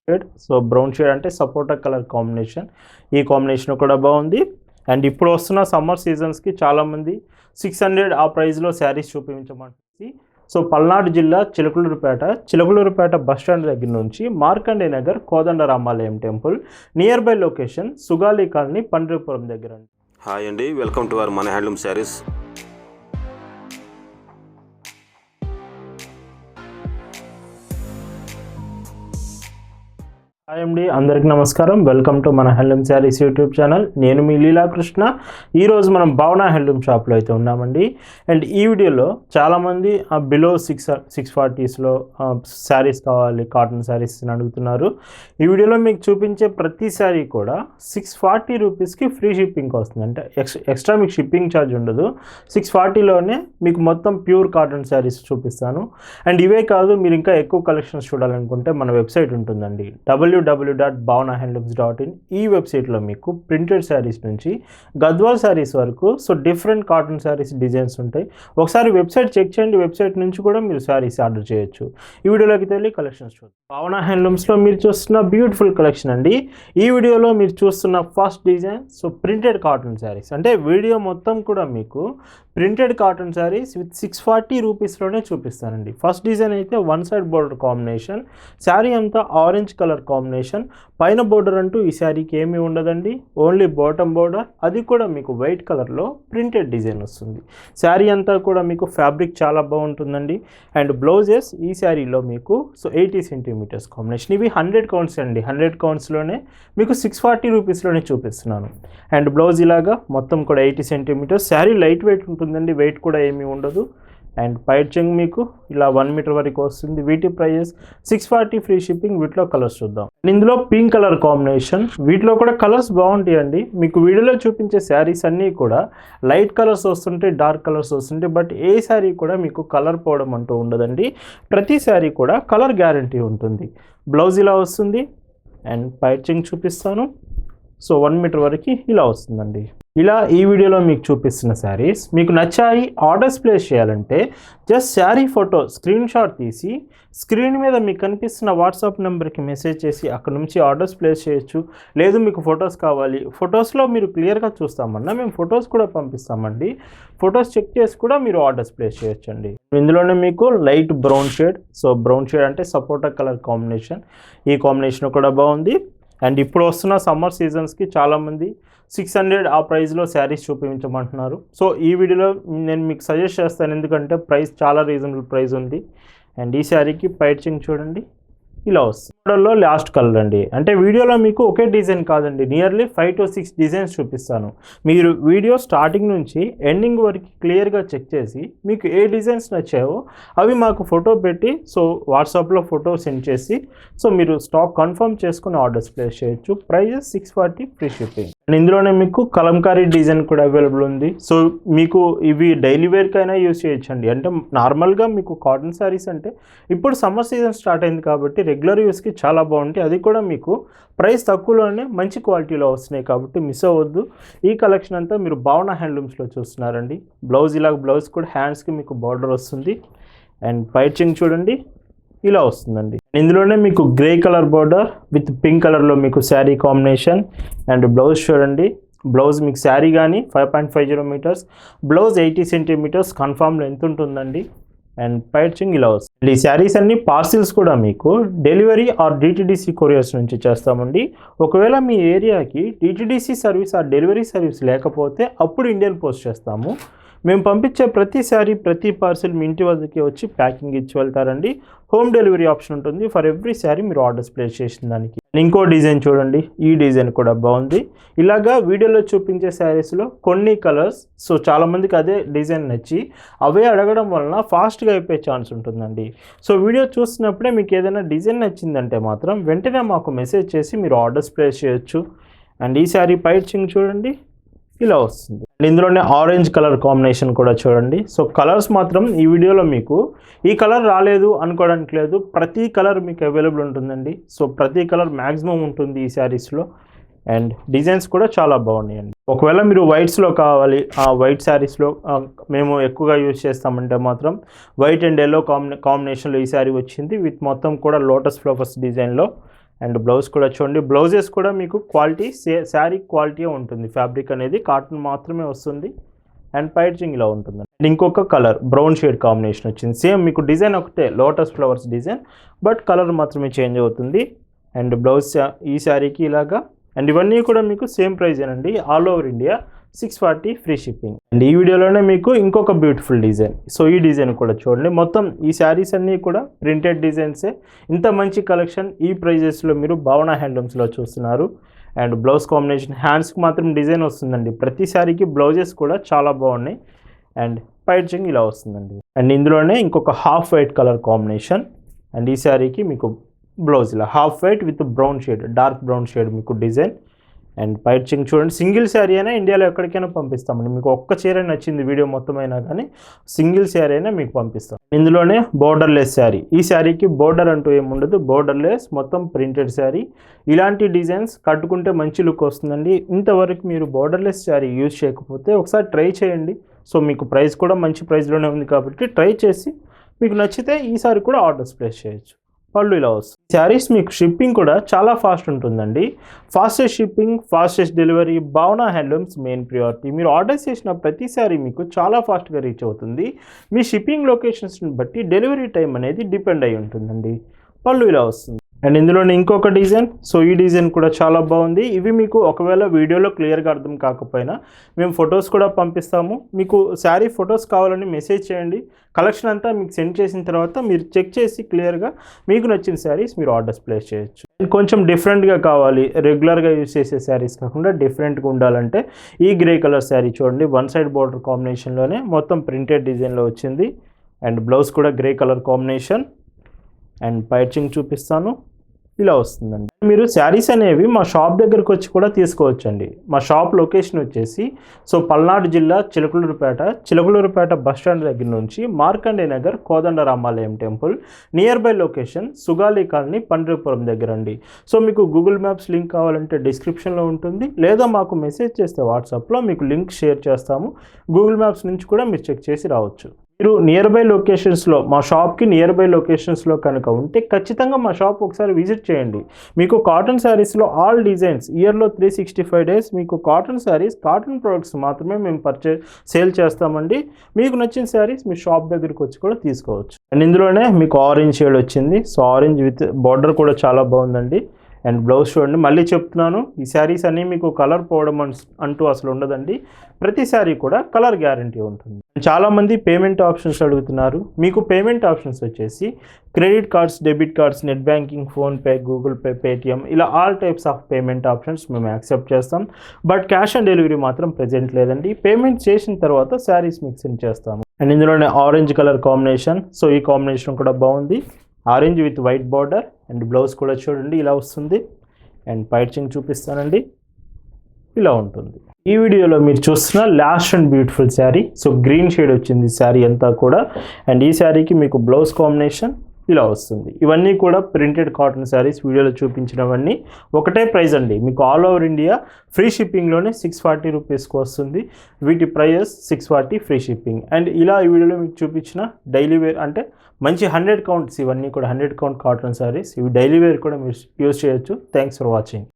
Shade. So brown shade అంటే సపోటా colour combination. ఈ combination కూడా బాగుంది. అండ్ ఇప్పుడు వస్తున్న సమ్మర్ సీజన్స్కి చాలామంది 600 ఆ ప్రైస్లో శారీస్ చూపించమంటుంది. సో పల్నాడు జిల్లా చిలకలూరుపేట బస్ స్టాండ్ దగ్గర నుంచి Markande Nagar Kodandaramalayam temple near by location Sugali colony Pandripuram దగ్గర. హాయ్ అండి, వెల్కమ్ టు అవర్ మన హ్యాండ్లూమ్ శారీస్. హాయ్ అండి, అందరికీ నమస్కారం. వెల్కమ్ టు మన హ్యాండ్లూమ్ శారీస్ యూట్యూబ్ ఛానల్. నేను మీ లీలాకృష్ణ. ఈరోజు మనం భావన హ్యాండ్లూమ్ షాప్లో అయితే ఉన్నామండి. అండ్ ఈ వీడియోలో చాలామంది బిలో 640స్లో శారీస్ కావాలి, కాటన్ శారీస్ అని అడుగుతున్నారు. ఈ వీడియోలో మీకు చూపించే ప్రతి శారీ కూడా 640 రూపీస్కి ఫ్రీ షిప్పింగ్ వస్తుంది. అంటే ఎక్స్ట్రా మీకు షిప్పింగ్ ఛార్జ్ ఉండదు. 640లోనే మీకు మొత్తం ప్యూర్ కాటన్ శారీస్ చూపిస్తాను. అండ్ ఇవే కాదు, మీరు ఇంకా ఎక్కువ కలెక్షన్స్ చూడాలనుకుంటే మన వెబ్సైట్ ఉంటుందండి, www.bhavanahandlooms.in. ఈ వెబ్సైట్లో మీకు ప్రింటెడ్ శారీస్ నుంచి గద్వాల్ శారీస్ వరకు డిఫరెంట్ కాటన్ శారీస్ డిజైన్స్ ఉంటాయి. ఒకసారి వెబ్సైట్ చెక్ చేయండి. వెబ్సైట్ నుంచి కూడా మీరు శారీస్ ఆర్డర్ చేయొచ్చు. ఈ వీడియోలోకి వెళ్ళి కలెక్షన్స్ చూద్దాం. భావన హ్యాండ్లూమ్స్లో మీరు చూస్తున్న బ్యూటిఫుల్ కలెక్షన్ అండి. ఈ వీడియోలో మీరు చూస్తున్న first design printed cotton saris. అంటే వీడియో మొత్తం కూడా మీకు ప్రింటెడ్ కాటన్ శారీస్ విత్ 640 రూపీస్లోనే చూపిస్తానండి. ఫస్ట్ డిజైన్ అయితే one side border combination. Sari అంతా ఆరెంజ్ కలర్ కాంబినేషన్. పైన బోర్డర్ అంటూ ఈ శారీకి ఏమీ ఉండదండి, ఓన్లీ బాటమ్ బోర్డర్. అది కూడా మీకు వైట్ కలర్లో ప్రింటెడ్ డిజైన్ వస్తుంది. శారీ అంతా కూడా మీకు ఫ్యాబ్రిక్ చాలా బాగుంటుందండి. అండ్ బ్లౌజెస్ ఈ శారీలో మీకు 80 సెంటీమీటర్స్ కాంబినేషన్. ఇవి 100 కౌంట్స్ అండి. 100 కౌంట్స్లోనే మీకు 640 రూపీస్లోనే చూపిస్తున్నాను. అండ్ బ్లౌజ్ ఇలాగా మొత్తం కూడా 80 సెంటీమీటర్స్. శారీ లైట్ వెయిట్ ఉంటుందండి, వెయిట్ కూడా ఏమీ ఉండదు. అండ్ పైట్ చెంగ్ మీకు ఇలా 1 మీటర్ వరకు వస్తుంది. వీటి ప్రైజెస్ 640 ఫ్రీ షిప్పింగ్. వీటిలో కలర్స్ చూద్దాం. ఇందులో పింక్ కలర్ కాంబినేషన్. వీటిలో కూడా కలర్స్ బాగుంటాయండి. మీకు వీడియోలో చూపించే శారీస్ అన్నీ కూడా లైట్ కలర్స్ వస్తుంటాయి, డార్క్ కలర్స్ వస్తుంటాయి. బట్ ఏ శారీ కూడా మీకు కలర్ పోవడం అంటూ ఉండదండి. ప్రతి శారీ కూడా కలర్ గ్యారంటీ ఉంటుంది. బ్లౌజ్ ఇలా వస్తుంది. అండ్ పైట్ చెంగ్ చూపిస్తాను. 1 మీటర్ వరకు ఇలా వస్తుందండి. ఇలా ఈ వీడియోలో మీకు చూపిస్తున్న శారీస్ మీకు నచ్చాయి, ఆర్డర్స్ ప్లేస్ చేయాలంటే just sari photo screen shot తీసి స్క్రీన్ మీద మీకు కనిపిస్తున్న వాట్సాప్ నెంబర్కి మెసేజ్ చేసి అక్కడ నుంచి ఆర్డర్స్ ప్లేస్ చేయొచ్చు. లేదు మీకు ఫొటోస్ కావాలి, ఫొటోస్లో మీరు క్లియర్గా చూస్తామన్నా మేము ఫొటోస్ కూడా పంపిస్తామండి. ఫొటోస్ చెక్ చేసి కూడా మీరు ఆర్డర్స్ ప్లేస్ చేయొచ్చు అండి. ఇందులోనే మీకు light brown shade. Brown shade అంటే సపోటా కలర్ కాంబినేషన్. ఈ కాంబినేషన్ కూడా బాగుంది. అండ్ ఇప్పుడు వస్తున్న సమ్మర్ సీజన్స్కి చాలామంది 600 ఆ ప్రైస్లో శారీస్ చూపించమంటున్నారు. ఈ వీడియోలో నేను మీకు సజెస్ట్ చేస్తాను, ఎందుకంటే ప్రైస్ చాలా రీజనబుల్ ప్రైస్ ఉంది. అండ్ ఈ శారీకి పైట్ చెంగ్ చూడండి ఇలా వస్తుంది. మోడల్లో లాస్ట్ కలర్ అండి. అంటే వీడియోలో మీకు ఒకే డిజైన్ కాదండి, నియర్లీ 5 to 6 డిజైన్స్ చూపిస్తాను. మీరు వీడియో స్టార్టింగ్ నుంచి ఎండింగ్ వరకు క్లియర్గా చెక్ చేసి మీకు ఏ డిజైన్స్ నచ్చాయో అవి మాకు ఫోటో పెట్టి వాట్సాప్లో ఫోటో సెండ్ చేసి మీరు స్టాక్ కన్ఫర్మ్ చేసుకుని ఆర్డర్స్ ప్లేస్ చేయొచ్చు. Prices 640 free shipping. అండ్ ఇందులోనే మీకు కలంకారీ డిజైన్ కూడా అవైలబుల్ ఉంది. మీకు ఇవి డైలీ వేర్కైనా యూజ్ చేయొచ్చండి. అంటే నార్మల్గా మీకు కాటన్ శారీస్ అంటే ఇప్పుడు సమ్మర్ సీజన్ స్టార్ట్ అయింది కాబట్టి రెగ్యులర్ యూస్కి చాలా బాగుంటాయి. అది కూడా మీకు ప్రైస్ తక్కువలోనే మంచి క్వాలిటీలో వస్తున్నాయి కాబట్టి మిస్ అవ్వద్దు. ఈ కలెక్షన్ అంతా మీరు భావన హ్యాండ్లూమ్స్లో చూస్తున్నారండి. బ్లౌజ్ బ్లౌజ్ కూడా హ్యాండ్స్కి మీకు బార్డర్ వస్తుంది. అండ్ పైట్ చెంగ్ చూడండి ఇలా వస్తుందండి. ఇందులోనే మీకు grey colour border with pink కలర్లో మీకు శారీ కాంబినేషన్. అండ్ బ్లౌజ్ చూడండి. బ్లౌజ్ మీకు శారీ కానీ 5.50 metres, blouse 80 centimetres confirm length ఉంటుందండి. అండ్ పైట్ చెంగ్ ఇలా వస్తుంది. ఈ శారీస్ అన్ని పార్సిల్స్ కూడా మీకు డెలివరీ ఆర్ DTDC కొరియర్స్ నుంచి చేస్తామండి. ఒకవేళ మీ ఏరియాకి DTDC service or delivery service లేకపోతే అప్పుడు ఇండియన్ పోస్ట్ చేస్తాము. మేము పంపించే ప్రతి శారీ ప్రతి పార్సిల్ మీ ఇంటి వద్దకి వచ్చి ప్యాకింగ్ ఇచ్చి వెళ్తారండి. హోమ్ డెలివరీ ఆప్షన్ ఉంటుంది ఫర్ ఎవ్రీ శారీ మీరు ఆర్డర్స్ ప్లేస్ చేసిన దానికి. ఇంకో డిజైన్ చూడండి, ఈ డిజైన్ కూడా బాగుంది. ఇలాగా వీడియోలో చూపించే శారీస్లో కొన్ని కలర్స్ చాలామందికి అదే డిజైన్ నచ్చి అవే అడగడం వలన ఫాస్ట్గా అయిపోయే ఛాన్స్ ఉంటుందండి. వీడియో చూస్తున్నప్పుడే మీకు ఏదైనా డిజైన్ నచ్చిందంటే మాత్రం వెంటనే మాకు మెసేజ్ చేసి మీరు ఆర్డర్స్ ప్లేస్ చేయొచ్చు. అండ్ ఈ శారీ పైట్ చెంగ్ చూడండి ఇలా వస్తుంది. అండ్ ఇందులోనే ఆరెంజ్ కలర్ కాంబినేషన్ కూడా చూడండి. కలర్స్ మాత్రం ఈ వీడియోలో మీకు ఈ కలర్ రాలేదు అనుకోవడానికి లేదు, ప్రతి కలర్ మీకు అవైలబుల్ ఉంటుందండి. ప్రతి కలర్ మ్యాక్సిమం ఉంటుంది ఈ శారీస్లో. అండ్ డిజైన్స్ కూడా చాలా బాగున్నాయండి. ఒకవేళ మీరు వైట్స్లో కావాలి, ఆ వైట్ శారీస్లో మేము ఎక్కువగా యూజ్ చేస్తామంటే మాత్రం వైట్ అండ్ ఎల్లో కాంబినేషన్లో ఈ శారీ వచ్చింది విత్ మొత్తం కూడా లోటస్ ఫ్లవర్స్ డిజైన్లో. అండ్ బ్లౌజ్ కూడా చూడండి, బ్లౌజెస్ కూడా మీకు క్వాలిటీ శారీ క్వాలిటీ ఉంటుంది, ఫ్యాబ్రిక్ అనేది కాటన్ మాత్రమే వస్తుంది. అండ్ పైచింగ్ ఇలా ఉంటుంది. అండ్ ఇంకొక కలర్ బ్రౌన్ షేడ్ కాంబినేషన్ వచ్చింది. సేమ్ మీకు డిజైన్ ఒకటే, lotus flowers design, but colour మాత్రమే చేంజ్ అవుతుంది. అండ్ బ్లౌజ్ ఈ శారీకి ఇలాగా. అండ్ ఇవన్నీ కూడా మీకు సేమ్ ప్రైజేనండి, all over India 640 free shipping. And ఈ వీడియోలోనే మీకు ఇంకొక బ్యూటిఫుల్ డిజైన్. సో ఈ డిజైన్ కూడా చూడండి, మొత్తం ఈ శారీస్ అన్నీ కూడా ప్రింటెడ్ డిజైన్సే. ఇంత మంచి కలెక్షన్ ఈ ప్రైజెస్లో మీరు భావన హ్యాండ్లూమ్స్లో చూస్తున్నారు. అండ్ బ్లౌజ్ కాంబినేషన్ హ్యాండ్స్కి మాత్రం డిజైన్ వస్తుందండి, ప్రతి శారీకి బ్లౌజెస్ కూడా చాలా బాగున్నాయి. అండ్ పైచింగ్ ఇలా వస్తుందండి. అండ్ ఇందులోనే ఇంకొక half white colour combination. And ఈ శారీకి మీకు బ్లౌజ్ ఇలా half white with brown shade, dark brown shade మీకు డిజైన్. అండ్ పైచింగ్ చూడండి, సింగిల్ శారీ అయినా ఇండియాలో ఎక్కడికైనా పంపిస్తామండి. మీకు ఒక్క చీర నచ్చింది వీడియో మొత్తం అయినా కానీ సింగిల్ శారీ అయినా మీకు పంపిస్తాం. ఇందులోనే బోర్డర్లెస్ శారీ. ఈ శారీకి బోర్డర్ అంటూ ఏముండదు, బోర్డర్లెస్ మొత్తం ప్రింటెడ్ శారీ. ఇలాంటి డిజైన్స్ కట్టుకుంటే మంచి లుక్ వస్తుందండి. ఇంతవరకు మీరు బోర్డర్లెస్ శారీ యూజ్ చేయకపోతే ఒకసారి ట్రై చేయండి. సో మీకు ప్రైస్ కూడా మంచి ప్రైస్లోనే ఉంది కాబట్టి ట్రై చేసి మీకు నచ్చితే ఈసారి కూడా ఆర్డర్స్ ప్లేస్ చేయొచ్చు. పళ్ళు ఇలా వస్తుంది. శారీస్ మీకు షిప్పింగ్ కూడా చాలా ఫాస్ట్ ఉంటుందండి. ఫాస్టెస్ట్ షిప్పింగ్, ఫాస్టెస్ట్ డెలివరీ, భావన హ్యాండ్లూమ్స్ మెయిన్ ప్రియారిటీ. మీరు ఆర్డర్ చేసిన ప్రతి శారీ మీకు చాలా ఫాస్ట్గా రీచ్ అవుతుంది. మీ షిప్పింగ్ లొకేషన్స్ని బట్టి డెలివరీ టైం అనేది డిపెండ్ అయి ఉంటుందండి. పళ్ళు ఇలా వస్తుంది. అండ్ ఇందులోనే ఇంకొక డిజైన్. సో ఈ డిజైన్ కూడా చాలా బాగుంది. ఇవి మీకు ఒకవేళ వీడియోలో క్లియర్గా అర్థం కాకపోయినా మేము ఫొటోస్ కూడా పంపిస్తాము. మీకు శారీ ఫొటోస్ కావాలని మెసేజ్ చేయండి. కలెక్షన్ అంతా మీకు సెండ్ చేసిన తర్వాత మీరు చెక్ చేసి క్లియర్గా మీకు నచ్చిన శారీస్ మీరు ఆర్డర్స్ ప్లేస్ చేయొచ్చు. అండ్ కొంచెం డిఫరెంట్గా కావాలి, రెగ్యులర్గా యూజ్ చేసే శారీస్ కాకుండా డిఫరెంట్గా ఉండాలంటే ఈ గ్రే కలర్ శారీ చూడండి, వన్ సైడ్ బార్డర్ కాంబినేషన్లోనే మొత్తం ప్రింటెడ్ డిజైన్లో వచ్చింది. అండ్ బ్లౌజ్ కూడా గ్రే కలర్ కాంబినేషన్. అండ్ పైచింగ్ చూపిస్తాను, ఇలా వస్తుందండి. మీరు శారీస్ అనేవి మా షాప్ దగ్గరకు వచ్చి కూడా తీసుకోవచ్చండి. మా షాప్ లొకేషన్ వచ్చేసి సో పల్నాడు జిల్లా చిలకలూరుపేట బస్ స్టాండ్ దగ్గర నుంచి Markande Nagar Kodandaramalayam temple near by location Sugali colony Pandripuram దగ్గర అండి. సో మీకు గూగుల్ మ్యాప్స్ లింక్ కావాలంటే డిస్క్రిప్షన్లో ఉంటుంది, లేదా మాకు మెసేజ్ చేస్తే వాట్సాప్లో మీకు లింక్ షేర్ చేస్తాము. గూగుల్ మ్యాప్స్ నుంచి కూడా మీరు చెక్ చేసి రావచ్చు. మీరు నియర్ బై లొకేషన్స్లో, మా షాప్కి నియర్ బై లొకేషన్స్లో కనుక ఉంటే ఖచ్చితంగా మా షాప్ ఒకసారి విజిట్ చేయండి. మీకు కాటన్ శారీస్లో ఆల్ డిజైన్స్, ఇయర్లో 365 డేస్ మీకు కాటన్ శారీస్, కాటన్ ప్రొడక్ట్స్ మాత్రమే మేము సేల్ చేస్తామండి. మీకు నచ్చిన శారీస్ మీ షాప్ దగ్గరికి వచ్చి కూడా తీసుకోవచ్చు. అండ్ ఇందులోనే మీకు ఆరెంజ్ షేడ్ వచ్చింది. సో ఆరెంజ్ విత్ బార్డర్ కూడా చాలా బాగుందండి. అండ్ బ్లౌజ్ చూడండి, మళ్ళీ చెప్తున్నాను, ఈ శారీస్ అన్నీ మీకు కలర్ పోవడం అంటూ అసలు ఉండదండి. ప్రతి శారీ కూడా కలర్ గ్యారంటీ ఉంటుంది. చాలామంది పేమెంట్ ఆప్షన్స్ అడుగుతున్నారు. మీకు పేమెంట్ ఆప్షన్స్ వచ్చేసి credit cards, debit cards, net banking, PhonePe, Google Pay, Paytm, ఇలా all types of payment options మేము యాక్సెప్ట్ చేస్తాం. బట్ క్యాష్ ఆన్ డెలివరీ మాత్రం ప్రెజెంట్ లేదండి. పేమెంట్ చేసిన తర్వాత శారీస్ మీకు సెండ్ చేస్తాము. అండ్ ఇందులోనే ఆరెంజ్ కలర్ కాంబినేషన్. సో ఈ కాంబినేషన్ కూడా బాగుంది, orange with white border. And blouse కూడా చూడండి ఇలా వస్తుంది. అండ్ పైచింగ్ చూపిస్తానండి, ఇలా ఉంటుంది. ఈ వీడియోలో మీరు చూస్తున్న last and beautiful sari. So green shade వచ్చింది శారీ అంతా కూడా. అండ్ ఈ శారీకి మీకు బ్లౌజ్ కాంబినేషన్ ఇలా వస్తుంది. ఇవన్నీ కూడా ప్రింటెడ్ కాటన్ శారీస్. వీడియోలో చూపించినవన్నీ ఒకటే ప్రైస్ అండి. మీకు ఆల్ ఓవర్ ఇండియా ఫ్రీ షిప్పింగ్లోనే 640 రూపీస్కి వస్తుంది. వీటి ప్రైజెస్ 640 ఫ్రీ షిప్పింగ్. అండ్ ఇలా ఈ వీడియోలో మీకు చూపించిన డైలీ వేర్ అంటే మంచి 100 కౌంట్స్, ఇవన్నీ కూడా 100 కౌంట్ కాటన్ శారీస్. ఇవి డైలీ వేర్ కూడా మీరు యూజ్ చేయొచ్చు. Thanks for watching.